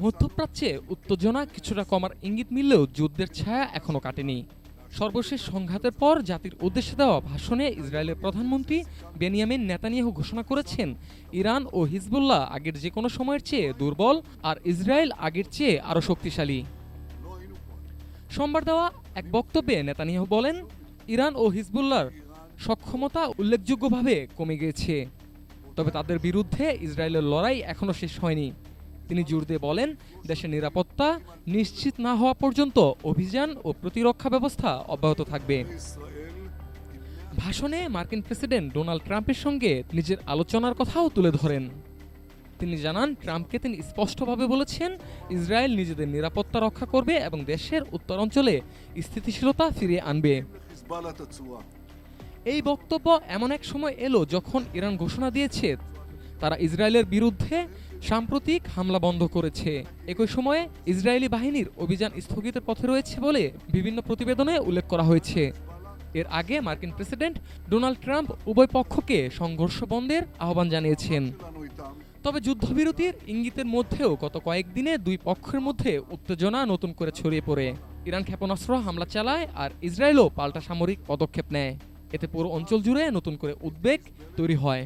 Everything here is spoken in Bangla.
মধ্যপ্রাচ্যে উত্তেজনা কিছুটা কমার ইঙ্গিত মিললেও যুদ্ধের ছায়া এখনো কাটেনি। সর্বশেষ সংঘাতের পর জাতির উদ্দেশ্যে দেওয়া ভাষণে ইসরায়েলের প্রধানমন্ত্রী বেনিয়ামিন নেতানিয়াহু ঘোষণা করেছেন, ইরান ও হিজবুল্লাহ আগের যে কোনো সময়ের চেয়ে দুর্বল আর ইসরায়েল আগের চেয়ে আরও শক্তিশালী। সোমবার দেওয়া এক বক্তব্যে নেতানিয়াহু বলেন, ইরান ও হিজবুল্লাহর সক্ষমতা উল্লেখযোগ্যভাবে কমে গিয়েছে, তবে তাদের বিরুদ্ধে ইসরায়েলের লড়াই এখনও শেষ হয়নি। তিনি জোর দিয়ে বলেন, দেশের নিরাপত্তা নিশ্চিত না হওয়া পর্যন্ত অভিযান ও প্রতিরক্ষা ব্যবস্থা অব্যাহত থাকবে। ভাষণে মার্কিন প্রেসিডেন্ট ডোনাল্ড ট্রাম্পের সঙ্গে নিজের আলোচনার কথাও তুলে ধরেন। তিনি জানান, ট্রাম্পকে তিনি স্পষ্টভাবে বলেছেন, ইসরায়েল নিজেদের নিরাপত্তা রক্ষা করবে এবং দেশের উত্তরাঞ্চলে স্থিতিশীলতা ফিরিয়ে আনবে। এই বক্তব্য এমন এক সময় এলো যখন ইরান ঘোষণা দিয়েছে তারা ইসরায়েলের বিরুদ্ধে সাম্প্রতিক হামলা বন্ধ করেছে। একই সময়ে ইসরায়েলি বাহিনীর অভিযান স্থগিতের পথে রয়েছে বলে বিভিন্ন প্রতিবেদনে উল্লেখ করা হয়েছে। এর আগে মার্কিন প্রেসিডেন্ট ডোনাল্ড ট্রাম্প উভয় পক্ষকে সংঘর্ষ বন্ধের আহ্বান জানিয়েছেন। তবে যুদ্ধবিরতির ইঙ্গিতের মধ্যেও গত কয়েকদিনে দুই পক্ষের মধ্যে উত্তেজনা নতুন করে ছড়িয়ে পড়ে। ইরান ক্ষেপণাস্ত্র হামলা চালায় আর ইসরায়েলও পাল্টা সামরিক পদক্ষেপ নেয়। এতে পুরো অঞ্চল জুড়ে নতুন করে উদ্বেগ তৈরি হয়।